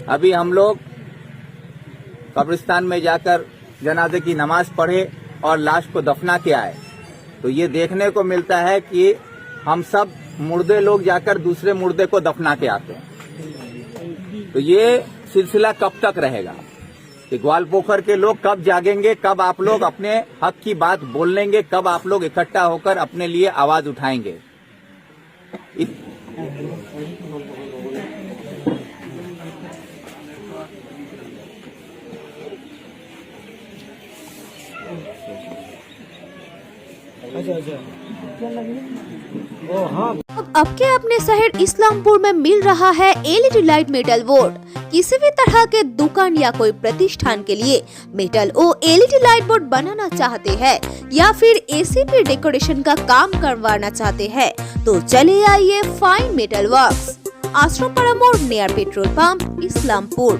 अभी हम लोग कब्रिस्तान में जाकर जनाजे की नमाज पढ़े और लाश को दफना के आए, तो ये देखने को मिलता है कि हम सब मुर्दे लोग जाकर दूसरे मुर्दे को दफना के आते हैं। तो ये सिलसिला कब तक रहेगा कि ग्वालपोखर के लोग कब जागेंगे, कब आप लोग अपने हक की बात बोल लेंगे, कब आप लोग इकट्ठा होकर अपने लिए आवाज उठाएंगे। अब के अपने शहर इस्लामपुर में मिल रहा है एलईडी लाइट मेटल बोर्ड। किसी भी तरह के दुकान या कोई प्रतिष्ठान के लिए मेटल और एलईडी लाइट बोर्ड बनाना चाहते हैं या फिर एसीपी डेकोरेशन का काम करवाना चाहते हैं तो चले आइए फाइन मेटल वर्क्स, आश्रमपाड़ा मोड़ नियर पेट्रोल पंप, इस्लामपुर।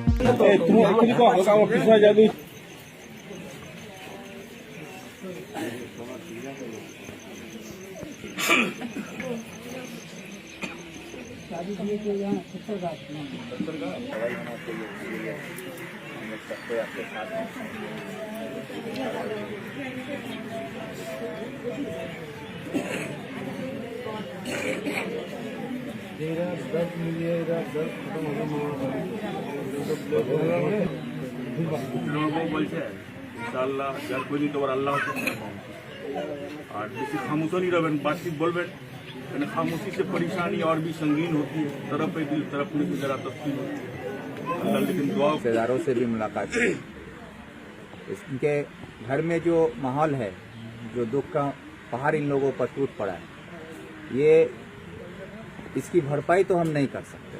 ইনশাআল্লাহ যার করি তোমার আল্লাহ और किसी खामोशा नहीं रहे, बातचीत बोलबें, खामोशी से परेशानी और भी संगीन होती है, तरफ दिल तरफने की जरा तस्वीर होती है। अल्लाह लेकिन दुआ रिश्तेदारों से भी मुलाकात की। इनके घर में जो माहौल है, जो दुख का पहाड़ इन लोगों पर टूट पड़ा है, ये इसकी भरपाई तो हम नहीं कर सकते,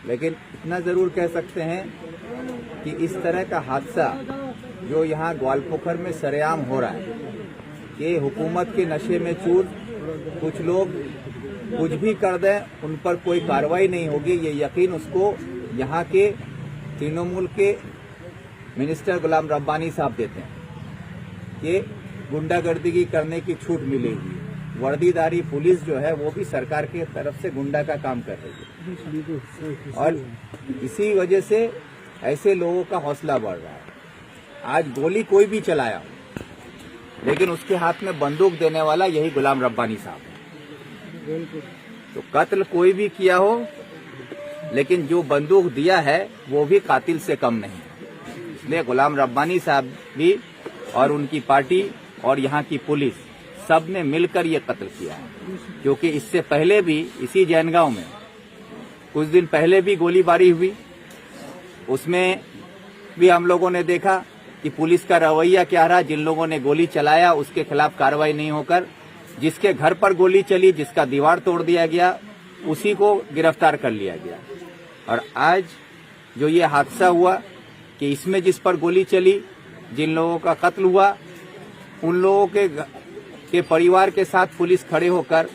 लेकिन इतना जरूर कह सकते हैं कि इस तरह का हादसा जो यहाँ ग्वालपोखर में सरेआम हो रहा है, ये हुकूमत के नशे में चूर कुछ लोग कुछ भी कर दें, उन पर कोई कार्रवाई नहीं होगी, ये यकीन उसको यहाँ के तृणमूल के मिनिस्टर गुलाम रब्बानी साहब देते हैं कि गुंडागर्दी करने की छूट मिलेगी। वर्दीदारी पुलिस जो है वो भी सरकार की तरफ से गुंडा का काम कर रही है और इसी वजह से ऐसे लोगों का हौसला बढ़ रहा है। आज गोली कोई भी चलाया, लेकिन उसके हाथ में बंदूक देने वाला यही गुलाम रब्बानी साहब है। तो कत्ल कोई भी किया हो, लेकिन जो बंदूक दिया है वो भी कातिल से कम नहीं है। इसलिए गुलाम रब्बानी साहब भी और उनकी पार्टी और यहाँ की पुलिस सब ने मिलकर ये कत्ल किया है, क्योंकि इससे पहले भी इसी जैनगांव में कुछ दिन पहले भी गोलीबारी हुई। उसमें भी हम लोगों ने देखा कि पुलिस का रवैया क्या रहा। जिन लोगों ने गोली चलाया उसके खिलाफ कार्रवाई नहीं होकर जिसके घर पर गोली चली, जिसका दीवार तोड़ दिया गया, उसी को गिरफ्तार कर लिया गया। और आज जो ये हादसा हुआ कि इसमें जिस पर गोली चली, जिन लोगों का कत्ल हुआ, उन लोगों के परिवार के साथ पुलिस खड़े होकर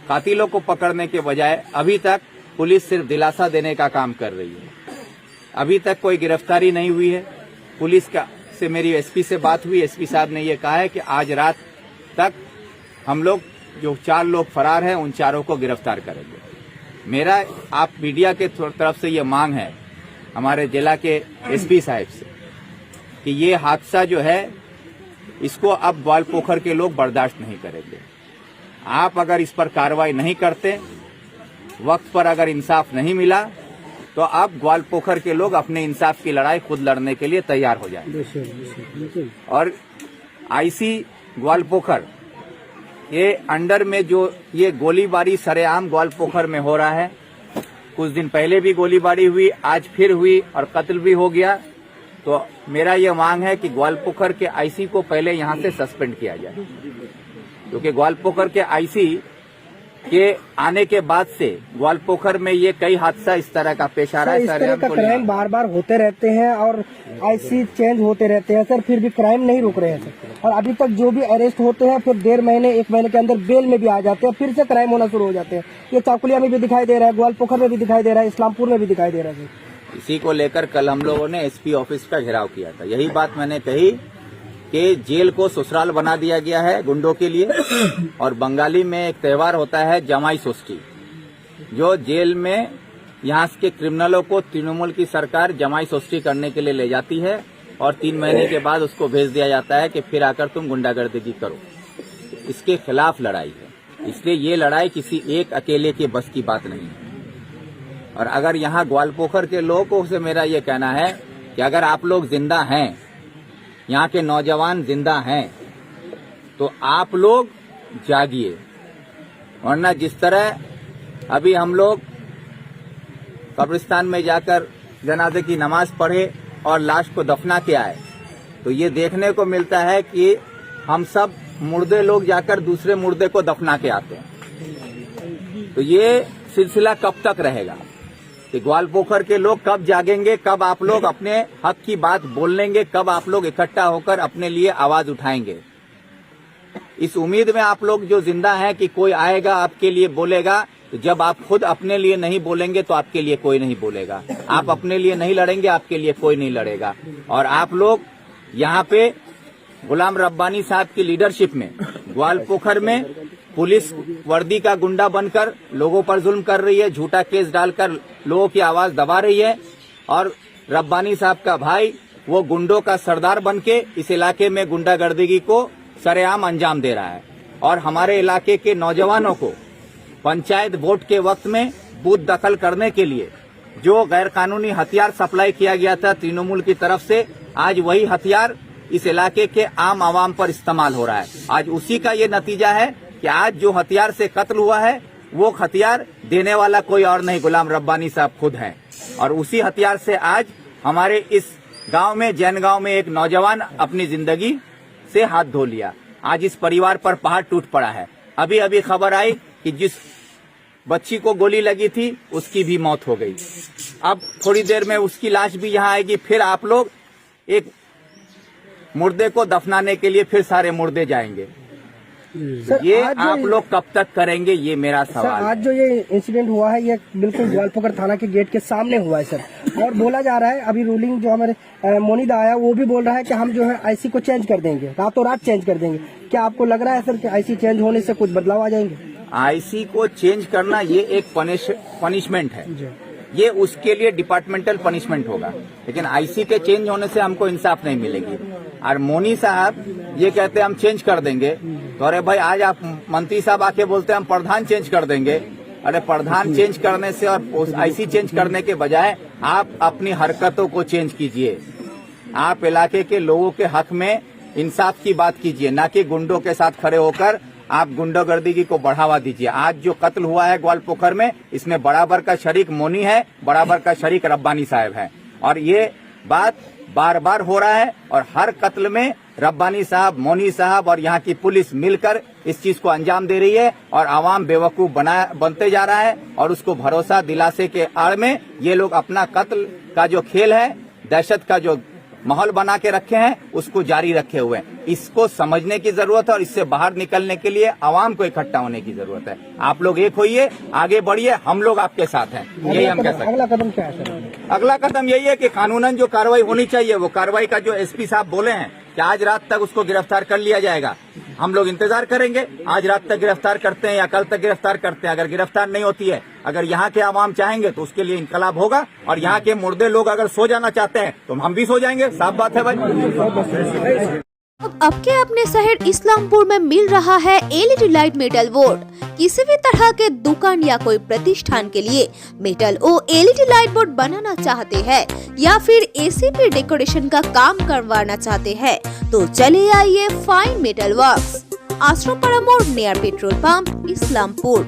कातिलों को पकड़ने के बजाय अभी तक पुलिस सिर्फ दिलासा देने का काम कर रही है। अभी तक कोई गिरफ्तारी नहीं हुई है। पुलिस का से मेरी एसपी से बात हुई, एसपी साहब ने ये कहा है कि आज रात तक हम लोग जो 4 लोग फरार हैं उन 4 को गिरफ्तार करेंगे। मेरा आप मीडिया के तरफ से ये मांग है हमारे जिला के एसपी साहब से कि ये हादसा जो है इसको अब ग्वालपोखर के लोग बर्दाश्त नहीं करेंगे। आप अगर इस पर कार्रवाई नहीं करते, वक्त पर अगर इंसाफ नहीं मिला, तो अब ग्वालपोखर के लोग अपने इंसाफ की लड़ाई खुद लड़ने के लिए तैयार हो जाएंगे। और आईसी ग्वालपोखर ये अंडर में जो ये गोलीबारी सरेआम ग्वालपोखर में हो रहा है, कुछ दिन पहले भी गोलीबारी हुई, आज फिर हुई और कत्ल भी हो गया। तो मेरा ये मांग है कि ग्वालपोखर के आईसी को पहले यहाँ से सस्पेंड किया जाए, क्योंकि ग्वालपोखर के आईसी के आने के बाद से ग्वालपोखर में ये कई हादसा इस तरह का पेश आ रहा है। इस तरह का क्राइम बार बार होते रहते हैं और आईसी चेंज होते रहते हैं सर, फिर भी क्राइम नहीं रुक रहे हैं सर। और अभी तक जो भी अरेस्ट होते हैं फिर 1.5 महीने 1 महीने के अंदर बेल में भी आ जाते हैं, फिर से क्राइम होना शुरू हो जाते हैं। ये चाकुलिया में भी दिखाई दे रहा है, ग्वालपोखर में भी दिखाई दे रहा है, इस्लामपुर में भी दिखाई दे रहा है। इसी को लेकर कल हम लोगों ने एसपी ऑफिस का घेराव किया था। यही बात मैंने कही कि जेल को ससुराल बना दिया गया है गुंडों के लिए। और बंगाली में एक त्योहार होता है जमाई षष्ठी, जो जेल में यहाँ के क्रिमिनलों को तृणमूल की सरकार जमाई सोस्ती करने के लिए ले जाती है और 3 महीने के बाद उसको भेज दिया जाता है कि फिर आकर तुम गुंडागर्दी करो। इसके खिलाफ लड़ाई है, इसलिए ये लड़ाई किसी एक अकेले के बस की बात नहीं है। और अगर यहाँ ग्वालपोखर के लोगों से मेरा ये कहना है कि अगर आप लोग जिंदा हैं, यहाँ के नौजवान जिंदा हैं, तो आप लोग जागिए, वरना जिस तरह अभी हम लोग कब्रिस्तान में जाकर जनाजे की नमाज पढ़े और लाश को दफना के आए, तो ये देखने को मिलता है कि हम सब मुर्दे लोग जाकर दूसरे मुर्दे को दफना के आते हैं। तो ये सिलसिला कब तक रहेगा कि ग्वालपोखर के लोग कब जागेंगे, कब आप लोग अपने हक की बात बोल लेंगे, कब आप लोग इकट्ठा होकर अपने लिए आवाज उठाएंगे। इस उम्मीद में आप लोग जो जिंदा हैं कि कोई आएगा आपके लिए बोलेगा, तो जब आप खुद अपने लिए नहीं बोलेंगे तो आपके लिए कोई नहीं बोलेगा। आप अपने लिए नहीं लड़ेंगे, आपके लिए कोई नहीं लड़ेगा। और आप लोग यहाँ पे गुलाम रब्बानी साहब की लीडरशिप में ग्वालपोखर में पुलिस वर्दी का गुंडा बनकर लोगों पर जुल्म कर रही है, झूठा केस डालकर लोगों की आवाज दबा रही है, और रब्बानी साहब का भाई वो गुंडों का सरदार बनके इस इलाके में गुंडागर्दी को सरेआम अंजाम दे रहा है। और हमारे इलाके के नौजवानों को पंचायत वोट के वक्त में बूथ दखल करने के लिए जो गैर कानूनी हथियार सप्लाई किया गया था तृणमूल की तरफ से, आज वही हथियार इस इलाके के आम आवाम पर इस्तेमाल हो रहा है। आज उसी का ये नतीजा है कि आज जो हथियार से कत्ल हुआ है वो हथियार देने वाला कोई और नहीं, गुलाम रब्बानी साहब खुद हैं। और उसी हथियार से आज हमारे इस गांव में, जैन गांव में, एक नौजवान अपनी जिंदगी से हाथ धो लिया। आज इस परिवार पर पहाड़ टूट पड़ा है। अभी अभी खबर आई कि जिस बच्ची को गोली लगी थी उसकी भी मौत हो गई। अब थोड़ी देर में उसकी लाश भी यहाँ आएगी। फिर आप लोग एक मुर्दे को दफनाने के लिए फिर सारे मुर्दे जाएंगे। ये आप लोग कब तक करेंगे, ये मेरा सवाल सर, आज जो ये इंसिडेंट हुआ है ये बिल्कुल ग्वालपोखर थाना के गेट के सामने हुआ है सर। और बोला जा रहा है, अभी रूलिंग जो हमारे मोनीदा आया वो भी बोल रहा है कि हम जो है आईसी को चेंज कर देंगे, रातों रात चेंज कर देंगे। क्या आपको लग रहा है सर कि आईसी चेंज होने से कुछ बदलाव आ जाएंगे? आईसी को चेंज करना ये एक पनिशमेंट है, ये उसके लिए डिपार्टमेंटल पनिशमेंट होगा, लेकिन आईसी के चेंज होने से हमको इंसाफ नहीं मिलेगी। और मोनी साहब ये कहते हैं हम चेंज कर देंगे, तो अरे भाई आज आप मंत्री साहब आके बोलते हैं हम प्रधान चेंज कर देंगे। अरे प्रधान चेंज करने से और आईसी चेंज करने के बजाय आप अपनी हरकतों को चेंज कीजिए। आप इलाके के लोगों के हक में इंसाफ की बात कीजिए, ना कि गुंडों के साथ खड़े होकर आप गुंडागर्दी को बढ़ावा दीजिए। आज जो कत्ल हुआ है ग्वालपोखर में, इसमें बराबर का शरीक मोनी है, बराबर का शरीक रब्बानी साहब है। और ये बात बार बार हो रहा है और हर कत्ल में रब्बानी साहब, मोनी साहब और यहाँ की पुलिस मिलकर इस चीज को अंजाम दे रही है और आवाम बेवकूफ बनते जा रहा है। और उसको भरोसा दिलासे के आड़ में ये लोग अपना कत्ल का जो खेल है, दहशत का जो माहौल बना के रखे हैं, उसको जारी रखे हुए हैं। इसको समझने की जरूरत है और इससे बाहर निकलने के लिए आवाम को इकट्ठा होने की जरूरत है। आप लोग एक होइए, आगे बढ़िए, हम लोग आपके साथ हैं, यही हम कह सकते हैं। अगला कदम क्या है सर? अगला कदम यही है कि कानूनन जो कार्रवाई होनी चाहिए, वो कार्रवाई का जो एसपी साहब बोले हैं कि आज रात तक उसको गिरफ्तार कर लिया जाएगा, हम लोग इंतजार करेंगे। आज रात तक गिरफ्तार करते हैं या कल तक गिरफ्तार करते हैं। अगर गिरफ्तार नहीं होती है, अगर यहाँ के आवाम चाहेंगे तो उसके लिए इंकलाब होगा। और यहाँ के मुर्दे लोग अगर सो जाना चाहते हैं तो हम भी सो जाएंगे, साफ बात है भाई। अब के अपने शहर इस्लामपुर में मिल रहा है एलईडी लाइट मेटल बोर्ड। किसी भी तरह के दुकान या कोई प्रतिष्ठान के लिए मेटल और एलईडी लाइट बोर्ड बनाना चाहते हैं या फिर एसीपी डेकोरेशन का काम करवाना चाहते हैं तो चले आइए फाइन मेटल वर्क्स, आश्रमपुरा मोड़ नियर पेट्रोल पंप, इस्लामपुर।